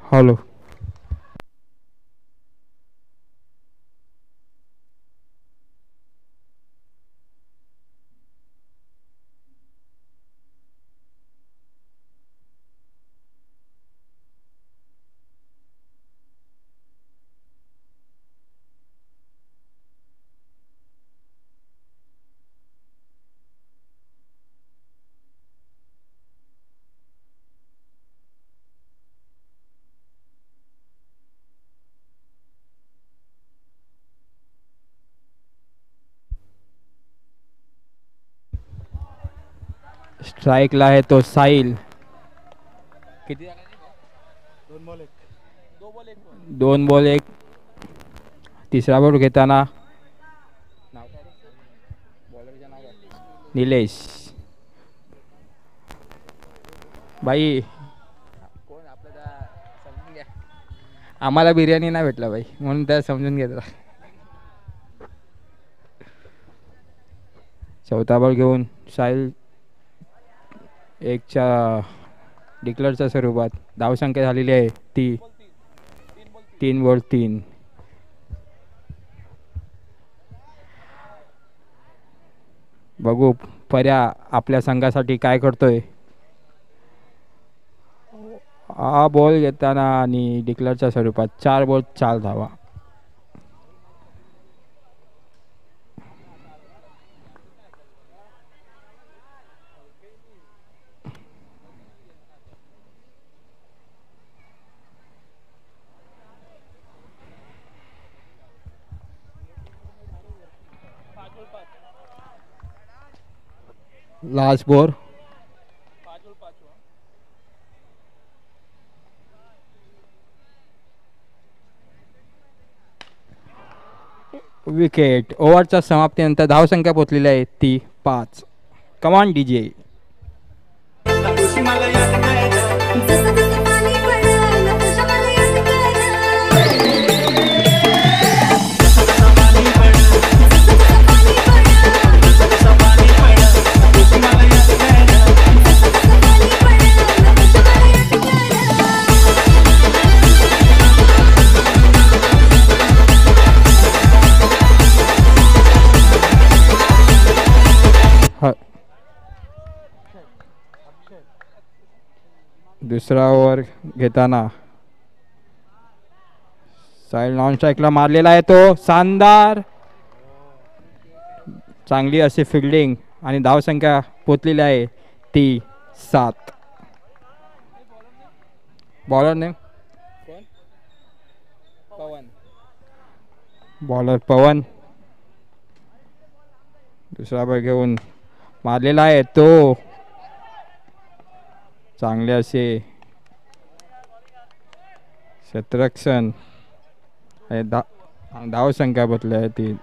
Hello. स्ट्राईकला आहे तो साहिल. किती झाला रे? दोन बॉल एक. तिसरा बॉल घेताना निलेश. बाई कोण आपलं समजून घ्या. आम्हाला बिर्याणी नाही भेटला बाई, म्हणून त्या समजून घेतला. चौथा बॉल घेऊन साहिल एकच्या डिक्लेअरच्या स्वरूपात. धावसंख्या झालेली आहे ती 3 बॉल 3. बघू पर्या आपल्या संघासाठी काय करतोय. हा बॉल घेताना आणि डिक्लेअरच्या स्वरूपात 4 बॉल 4 धावा. Last ball. विकेट. ओव्हरच्या समाप्तीनंतर धावसंख्या पोहोचलेली आहे ती 5. कमान डीजे. दुसरा ओव्हर घेताना साहिल नॉन स्ट्राईकला मारलेला आहे तो. शानदार. चांगली अशी फिल्डिंग आणि धावसंख्या पोचलेली आहे ती 7. बॉलर ने बॉलर पवन. दुसरा बॉल घेऊन मारलेला आहे तो. चांगले असे क्षेत्ररक्षण. धावसंख्या बदली आहे ती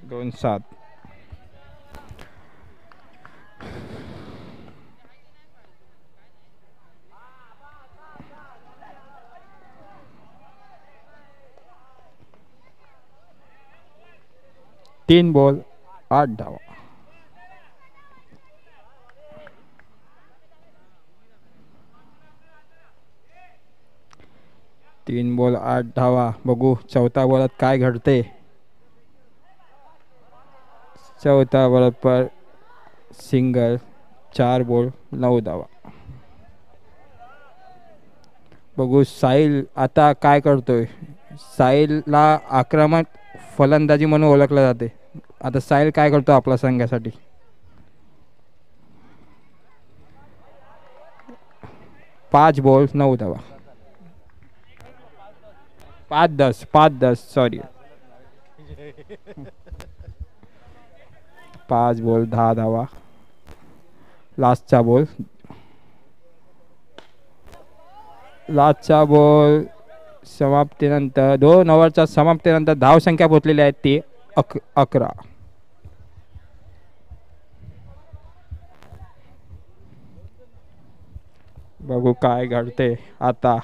2-7. तीन बॉल 8 धावा. तीन बॉल 8 धावा. बघू चौथा बॉलात काय घडते. चौथा बॉल पर सिंगल. 4 बॉल 9 धावा. बघू साहिल आता काय करतोय. साहिलला आक्रमक फलंदाजी म्हणून ओळखले जाते. आता साहिल काय करतो आपल्या संघासाठी. 5 बॉल 9 धावा. 5-10 सॉरी. 5 बॉल 10 धावा. लास्टचा बॉल समाप्तीनंतर 2 ओव्हरच्या समाप्तीनंतर धावसंख्या पोहोचलेली आहे ती 11. बघू काय घडते आता.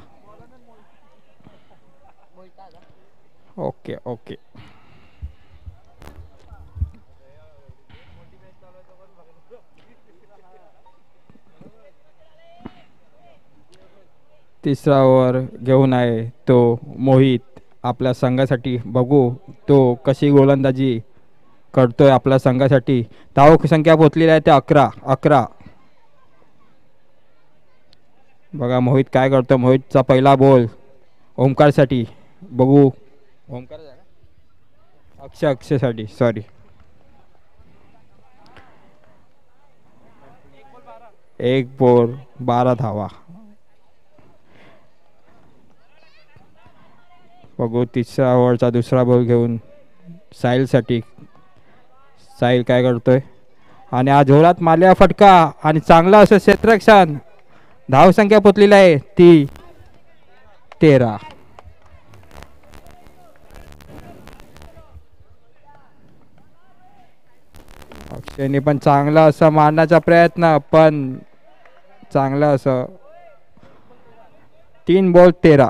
ओके. तिसरा ओव्हर घेऊन आहे तो मोहित आपल्या संघासाठी. बघू तो कशी गोलंदाजी करतोय आपल्या संघासाठी. धावसंख्या पोचलेली आहे ते 11. बघा मोहित काय करतो. मोहितचा पहिला बॉल ओमकारसाठी. बघू ओमकार अक्षयसाठी सॉरी. एक बॉल 12 धावा. बघू तिसऱ्या ओव्हरचा दुसरा बॉल घेऊन साहिलसाठी. साहिल काय करतोय आणि हा जोरात मारलेला फटका आणि चांगला असं क्षेत्ररक्षण. धावसंख्या पोचलेली आहे ती 13. अक्षयने पण चांगला असा मारण्याचा प्रयत्न पण चांगला असं. 3 बॉल 13.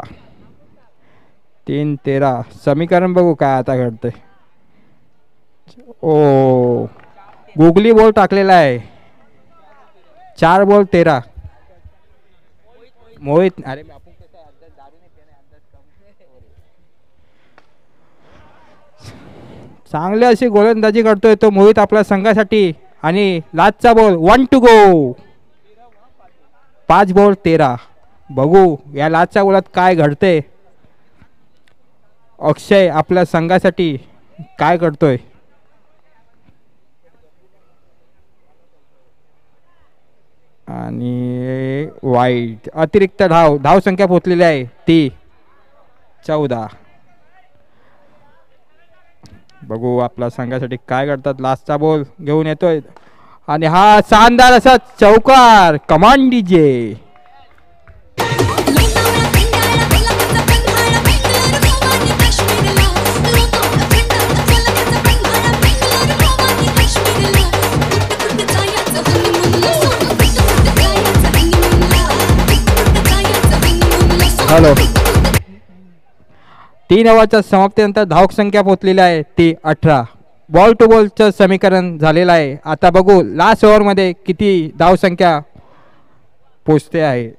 3-13 समीकरण बघू काय आता घडतंय. ओ गुगली बॉल टाकलेला आहे. 4 बॉल 13. मोहित अरे चांगली अशी गोलंदाजी करतोय तो मोहित आपल्या संघासाठी. आणि लास्टचा बॉल 1 टू गो. 5 बॉल 13. बघू या लास्टच्या बॉलात काय घडते. अक्षय आपल्या संघासाठी काय करतोय. आणि वाईट अतिरिक्त धावसंख्या पोचलेली आहे ती 14. बघू आपल्या संघासाठी काय करतात. लास्टचा बॉल घेऊन येतोय आणि हा शानदार असा चौकार. Command DJ. हॅलो 3 ओव्हरच्या समाप्तीनंतर धावसंख्या पोचलेली आहे ती 18. बॉल टू बॉलचं समीकरण झालेलं आहे. आता बघू लास्ट ओव्हरमध्ये किती धावसंख्या पोचते आहे.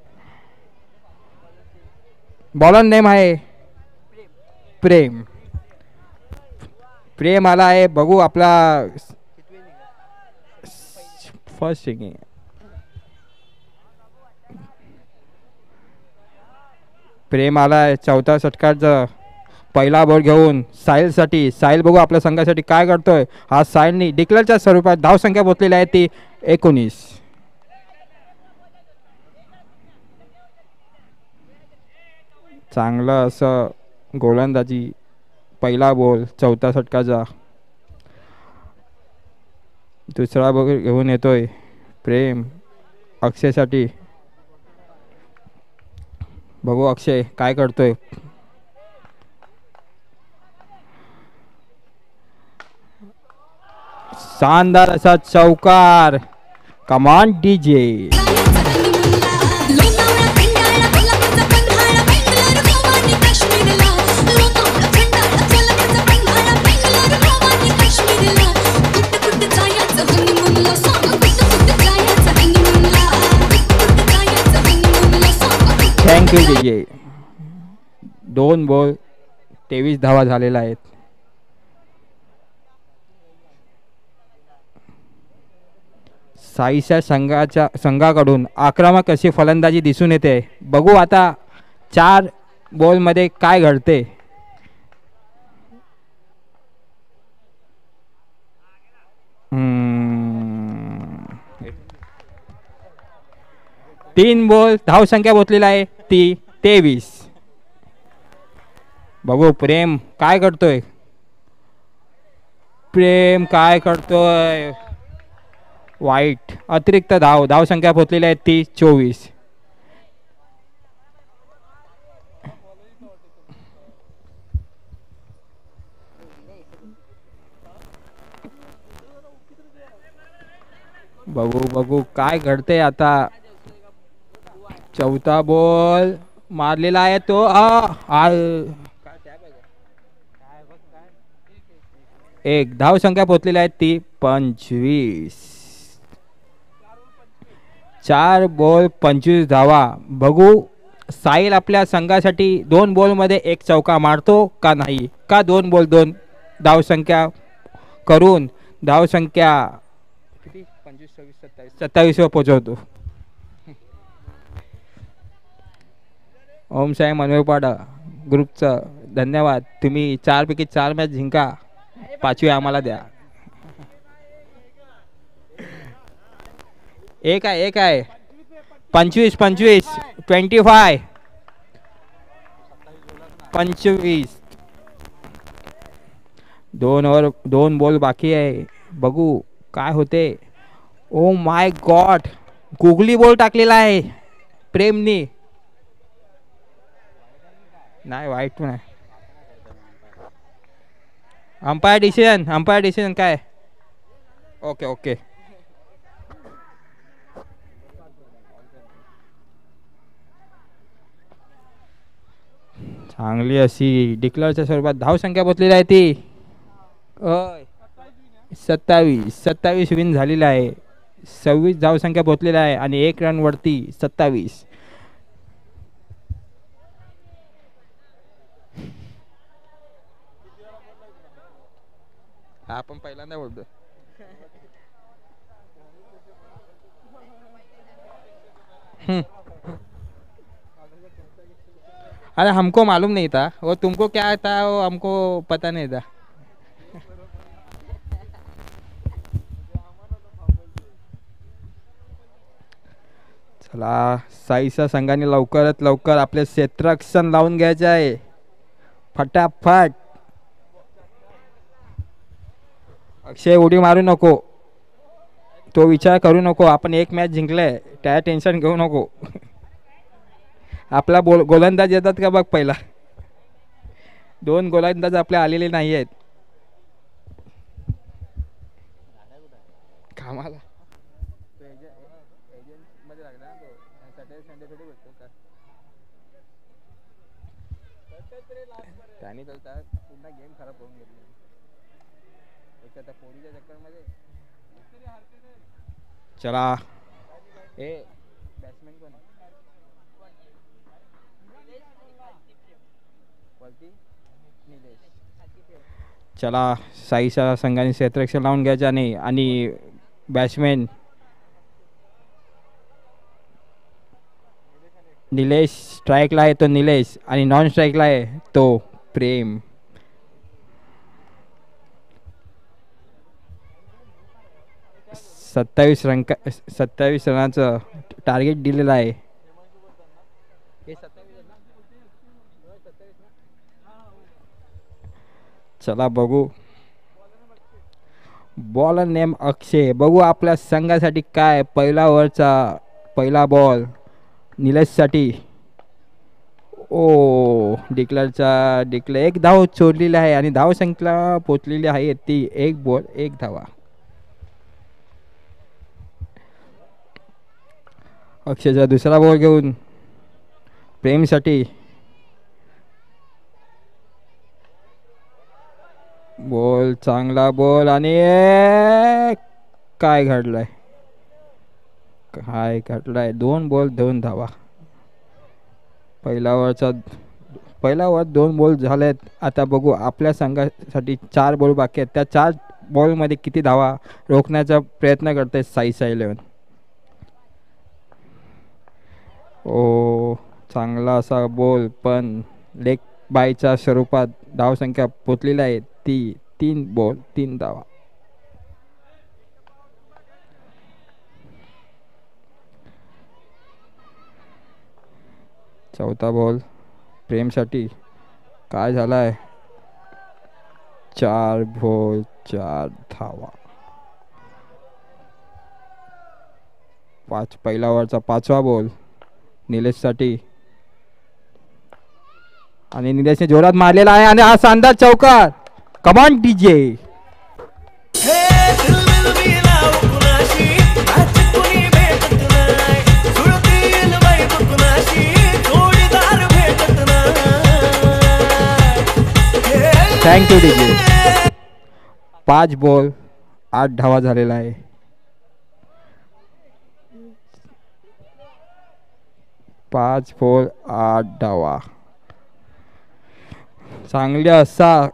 बॉलर नेम आहे प्रेम. प्रेम आला आहे. बघू आपला फर्स्ट इनिंग. प्रेम आला आहे. 4था षटकाचा पहिला बॉल घेऊन साहिलसाठी. साहिल बघू आपल्या संघासाठी काय करतोय. हा साहिलनी डिक्लेअरच्या स्वरूपात धावसंख्या पोचलेली आहे ती 19. चांगलं असं गोलंदाजी. पहिला बॉल 4था षटकाचा. दुसरा बॉल घेऊन येतोय प्रेम अक्षयसाठी. बघू अक्षय काय करतोय. शानदार असा चौकार. Command DJ. Thank you DJ. 2 ball 23 धावा झालेल्या आहेत. साईच्या संघाकडून आक्रमक अशी फलंदाजी दिसून येते. बघू आता 4 बॉलमध्ये काय घडते. तीन बॉल धावसंख्या पोचलेला आहे ती 23. बघू प्रेम काय करतोय. प्रेम काय करतोय. वाईट अतिरिक्त धावसंख्या पोचलेली आहे ती 24. बघू काय घडते आता. 4था बॉल मारलेला आहे तो. एक धावसंख्या पोचलेली आहे ती 25. 4 बॉल 25 धावा. बघू साहिल आपल्या संघासाठी 2 बॉलमध्ये 1 चौका मारतो का नाही, का 2 बॉल 2 धावसंख्या करून धावसंख्या किती 25 26 27 वर पोहोचवतो. ओम साई मनोरपाडा ग्रुपचं धन्यवाद. तुम्ही 4 पैकी 4 मॅच जिंका, 5वी आम्हाला द्या. एक आहे 25 25 25 25 2 ओव्हर 2 बॉल बाकी आहे. बघू काय होते. Oh my God, googly ball टाकलेला आहे प्रेमनी. नाही वाईट नाही. अंपायर डिसिजन काय. Okay okay. चांगली अशी डिक्लेअरच्या स्वरूपात धावसंख्या पोचलेली आहे ती 27 विन झालेला आहे. 26 धावसंख्या पोचलेला आहे आणि 1 रन वरती 27. हा आपण पहिल्यांदा बोलतो. अरे हमको मालूम नहीं था, वो तुमको क्या था वो हमको पता नहीं था. चला साईच्या संघाने लवकरात लवकर आपले क्षेत्ररक्षण लावून घ्यायचे आहे फटाफट. अक्षय उडी मारू नको, तो विचार करू नको. आपण 1 मॅच जिंकले, त्या टेन्शन घेऊ नको. आपला गोलंदाज येतात का बघ पहिला. 2 गोलंदाज आपले आलेले नाही आहेत कामाला. त्याने तर पुन्हा गेम खराब करून घेतली एका पोरीच्या चक्करमध्ये. चला ए बॅट्समॅन कोण आहे. चला साईच्या संघाने क्षेत्ररक्षण लावून घ्यायचा नाही आणि बॅट्समॅन निलेश स्ट्राईकला आहे तो निलेश आणि नॉन स्ट्राईकला आहे तो प्रेम. सत्तावीस रनाचं टार्गेट दिलेलं आहे. चला बघू. बॉलर नेम अक्षय. बघू आपल्या संघासाठी काय. पहिला ओव्हरचा पहिला बॉल निलेशसाठी. ओ डिक्लेअर 1 धाव चोरलेली आहे आणि धाव संख्या पोचलेली आहे ती 1 बॉल 1 धावा. अक्षयचा दुसरा बॉल घेऊन प्रेमसाठी. बॉल चांगला बॉल आणि काय घडलंय 2 बॉल 2 धावा. पहिला ओव्हर 2 बॉल झालेत. आता बघू आपल्या संघासाठी 4 बॉल बाकी आहेत. त्या 4 बॉलमध्ये किती धावा रोखण्याचा प्रयत्न करते साईचा 11. ओ चांगला असा बॉल पण लेग बायच्या स्वरूपात धावसंख्या पोचलेली आहे ती 3 बॉल 3 धावा. चौथा बॉल प्रेमसाठी. काय झालाय 4 बॉल 4 धावा. पहिला ओव्हरचा 5वा बॉल निलेशसाठी आणि निलेशने जोरात मारलेला आहे आणि हा शानदार चौकार. कमान डीजे. Thank you DJ. 5 बॉल 8 धावा झालेला आहे. 5 बॉल 8 धावा. चांगली असा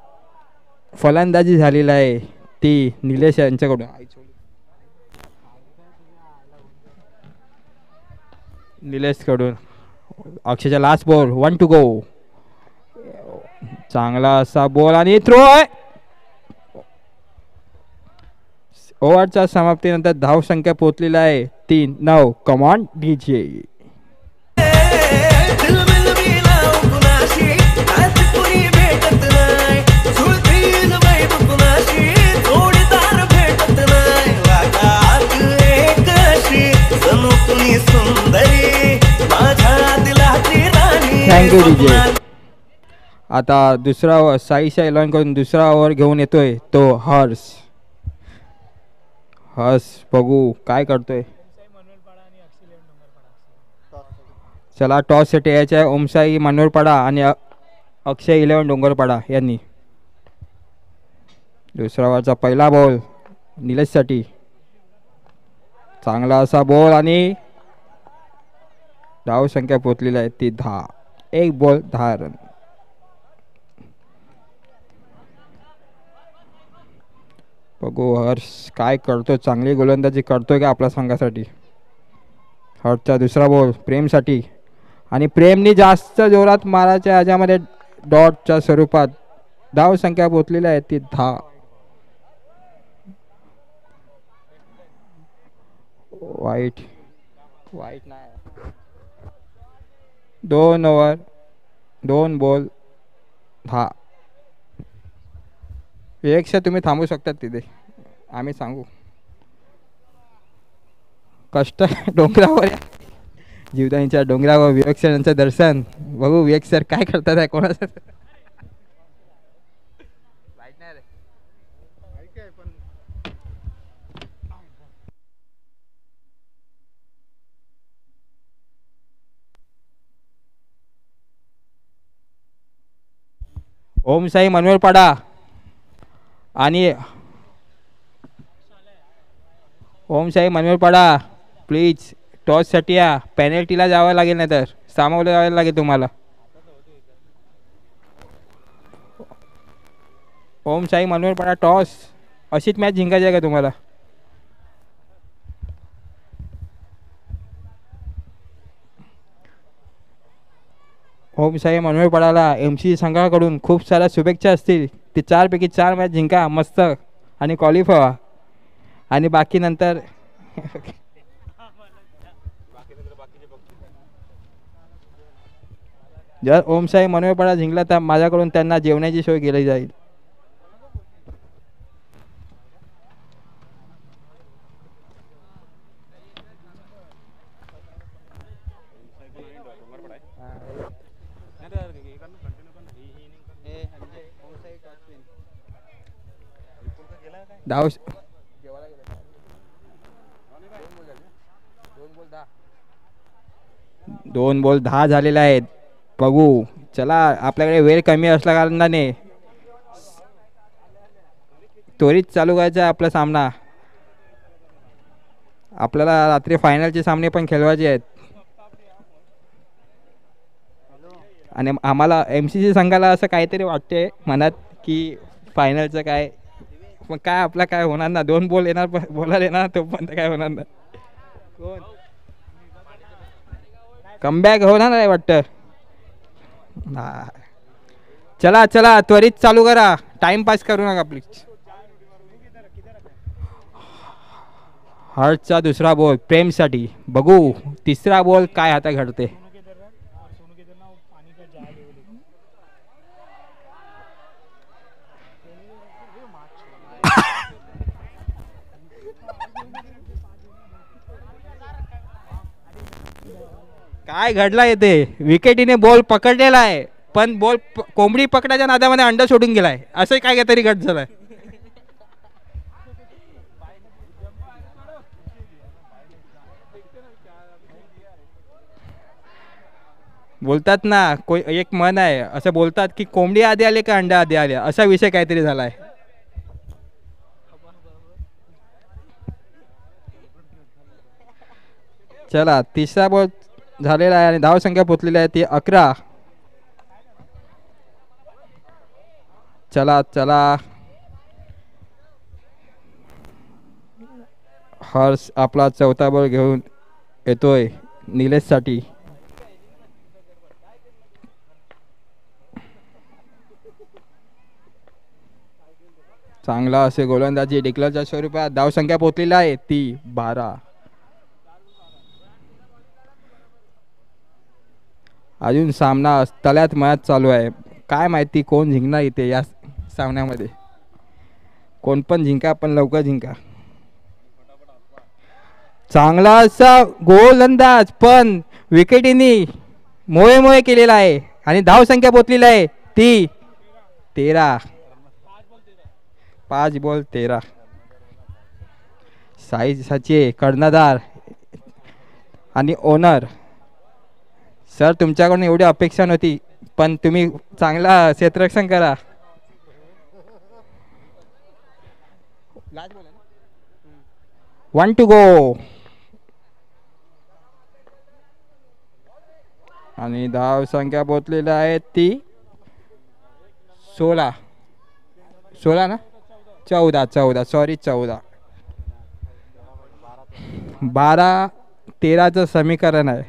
फलंदाजी झालेला आहे ती निलेश यांच्याकडून. निलेश कडून अक्षयचा लास्ट बॉल 1 टू गो. चांगला असा बॉल आणि थ्रो आहे. ओव्हरच्या समाप्तीनंतर धाव संख्या पोहोचलेला आहे 3-9. Come on DJ. Thank you DJ. आता दुसरा साईच्या एलॉन करून दुसरा ओव्हर घेऊन येतोय तो हर्ष. हर्ष बघू काय करतोय. चला टॉस साठी यायचा आहे ओमसाई मनोरपाडा आणि अक्षय 11 डोंगरपाडा यांनी. दुसरा ओव्हरचा पहिला बॉल निलेशसाठी. चांगला असा बॉल आणि धाव संख्या पोहोचलेली आहे ती 10. 1 बॉल 10 रन. बघू हर्ष काय करतो. चांगली गोलंदाजी करतोय का आपल्या संघासाठी. हर्षचा दुसरा बॉल प्रेमसाठी आणि प्रेमनी जास्त जोरात मारायच्या ह्याच्यामध्ये डॉटच्या स्वरूपात. धाव संख्या पोहोचलेली आहे ती 10. वाईट नाही. 2 ओव्हर 2 बॉल 10. विवेकशा तुम्ही थांबू शकतात तिथे. आम्ही सांगू कष्ट डोंगरावर जीवदानीच्या डोंगरावर विवेक सर यांचं दर्शन. बघू विवेक सर काय करतात आहे कोणाचं. ओमसाई मनोरपाडा आणि ओमसाई मनोरपाडा प्लीज टॉससाठी या. पेनल्टीला जावं लागेल नाही तर सामावलं जावं लागेल तुम्हाला. ओमसाई मनोरपाडा टॉस. अशीच मॅच जिंकायची आहे का तुम्हाला. ओमसाई मनोरपाडाला MC संघाकडून खूप साऱ्या शुभेच्छा असतील. ते 4 पैकी 4 मॅच जिंका मस्त आणि क्वालिफाय व्हा. आणि बाकी नंतर जर ओमसाई मनोरपाडा जिंकला तर माझ्याकडून त्यांना जेवणाची सोय केली जाईल. धाव 2 बॉल 10 झालेले आहेत. बघू चला आपल्याकडे वेळ कमी असल्या कारणाने त्वरित चालू करायचा आपला सामना. आपल्याला रात्री फायनलचे सामने पण खेळवायचे आहेत आणि आम्हाला MCC संघाला असं काहीतरी वाटते मनात की फायनलचं काय पण काय आपला काय होणार ना. 2 बॉल येणार बॉलर येणार तो पण काय होणार ना. कमबॅक होणार आहे वाटतं. चला चला त्वरित चालू करा. टाइमपास करू नका प्लीज. हर्षचा दुसरा बॉल प्रेमसाठी. बघू तिसरा बॉल काय आता घडते. काय घडला येते. विकेटीने बॉल पकडलेला आहे पण बॉल कोंबडी पकडायच्या नादामध्ये अंडा सोडून गेलाय. असं काय तरी घट झालाय. बोलतात ना एक मन आहे असं बोलतात की कोंबडी आधी आले का अंडा आधी आले असा विषय काहीतरी झालाय. चला तिसरा बॉल झालेला आहे आणि धावसंख्या पोचलेली आहे ती 11. चला चला हर्ष आपला चौथा बॉल घेऊन येतोय निलेशसाठी. चांगला असे गोलंदाजी डिक्लेअरच्या स्वरूपात धावसंख्या पोचलेली आहे ती 12. अजून सामना तळ्यात मळ्यात चालू आहे. काय माहिती कोण जिंकणार इथे या सामन्यामध्ये. कोण पण जिंका पण लवकर जिंका. चांगला असा गोलंदाज पण विकेटीने मोये मोये केलेला आहे आणि धावसंख्या पोचलेली आहे ती 13. 5 बॉल 13. साईचे कर्णधार आणि ओनर सर तुमच्याकडून एवढी अपेक्षा नव्हती पण तुम्ही चांगला क्षेत्ररक्षण करा. 1 to go आणि धावसंख्या पोचलेली आहे ती 16. 16 ना 14 सॉरी 14. 12-13चं समीकरण आहे.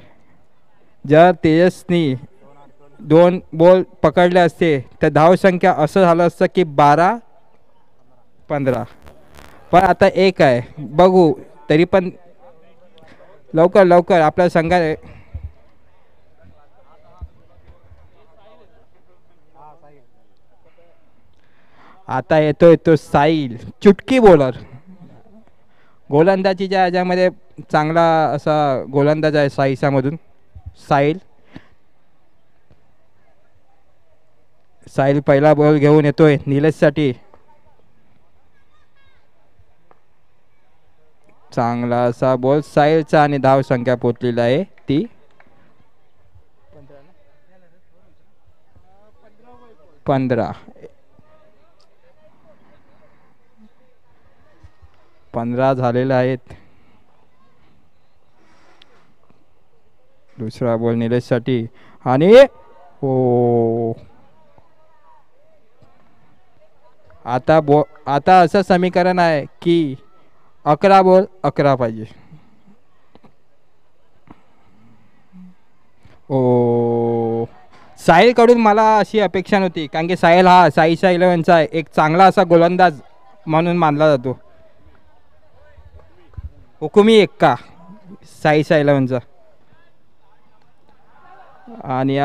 जर तेजसनी 2 बॉल पकडले असते तर धावसंख्या असं झालं असतं की 12-15. पण आता 1 आहे बघू तरी पण लवकर लवकर आपल्या संघा. आता येतोय तो साईल चुटकी बॉलर. गोलंदाजीच्या ह्याच्यामध्ये चांगला असा गोलंदाज आहे साईसामधून साईल. साईल पहिला बॉल घेऊन येतोय निलेशसाठी. चांगला असा बॉल साईलचा आणि धावसंख्या पोचलेली आहे ती 15. 15 झालेले आहेत. दुसरा बॉल निलेशसाठी आणि हो आता असं समीकरण आहे की 11 बॉल 11 पाहिजे. ओ साहिल कडून मला अशी अपेक्षा नव्हती कारण की साहिल हा साईच्या 11चा एक चांगला असा गोलंदाज म्हणून मानला जातो. हुकुमी एक्का साईच्या 11चा आणि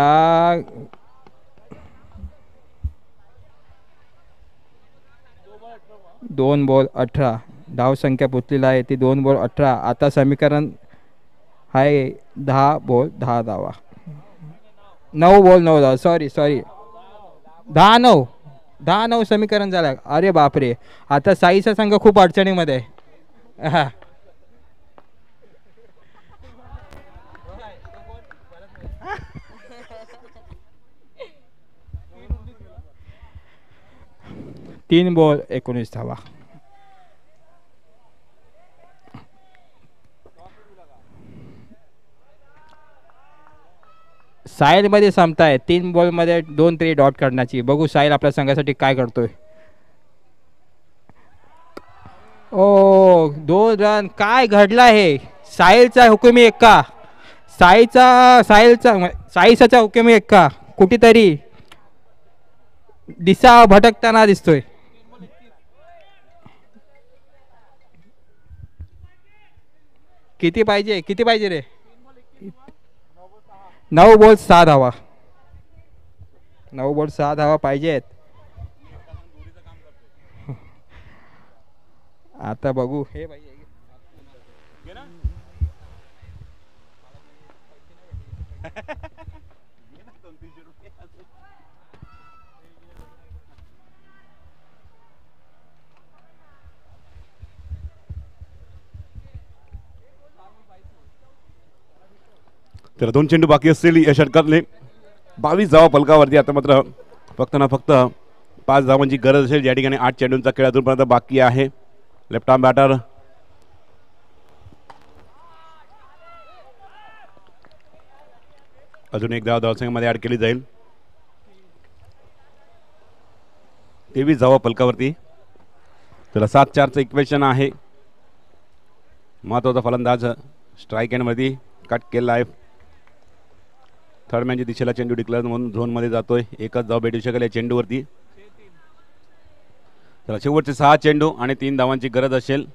2 बॉल 18. धावसंख्या पोचलेली आहे ती 2 बॉल 18. आता समीकरण आहे 10 बॉल 10 धावा. 9 बॉल 9 धावा सॉरी 10-9 समीकरण झालं. अरे बापरे आता साईचा संघ खूप अडचणीमध्ये आहे. 3 बॉल 19 धावा. साहिल मध्ये संपताय 3 बॉल मध्ये 2 3 डॉट करण्याची. बघू साहिल आपल्या संघासाठी काय करतोय. ओ 2 रन. काय घडलं आहे. साहिलचा हुकुमी एक्का साईचा हुकुमी एक्का कुठेतरी दिशा भटकताना दिसतोय. किती पाहिजे रे. 9 बॉल 6 धावा. 9 बॉल 6 धावा पाहिजेत. आता बघू हे भाई तर 2 चेंडू बाकी असतील या षटकातले. 22 धावा फलकावरती. आता मात्र फक्त ना फक्त 5 धावांची गरज असेल. या ठिकाणी 8 चेंडूंचा खेळ अजूनपर्यंत बाकी आहे. लेफ्ट आर्म बॅटर अजून एक धाव धावसंख्येमध्ये ॲड केली जाईल. 23 धावा फलकावरती. त्याला 7-4चं इक्वेशन आहे. महत्त्वाचा फलंदाज स्ट्राईक एंडमध्ये कट केला आहे. थर्ड मॅनच्या दिशेला चेंडू डिक्लेअर म्हणून झोनमध्ये जातोय. एकच धाव भेटू शकेल या चेंडूवरती. त्याला शेवटचे 6 चेंडू आणि 3 धावांची गरज असेल.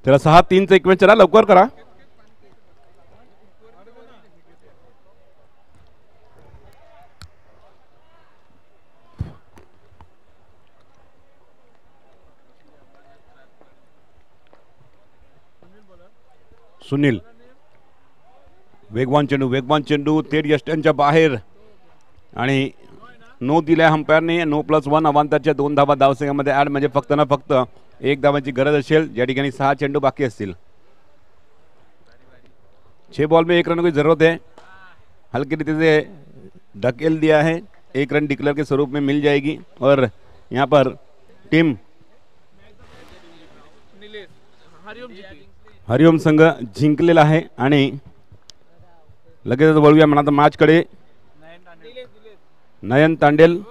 त्याला 6-3चं इक्वेशन चला लवकर करा. सुनील वेगवान चेंडू थेट यष्ट्यांच्या बाहेर आणि नो दिल्या अंपायरने. नो +1 अवांतरच्या 2 धावा धावसंख्येमध्ये ॲड म्हणजे फक्त ना फक्त 1 धावांची गरज असेल. या ठिकाणी 6 चेंडू बाकी असतील. 6 बॉल में 1 रन की जरूरत है. हल्के रीति से ढकेल दिया है. 1 रन डिक्लेयर के स्वरूप में मिल जाएगी और यहाँ पर टीम हरिओम संघ जिंकलेला आहे. आणि लगेचच वळूया म्हणा मॅचकडे. नयन तांडेल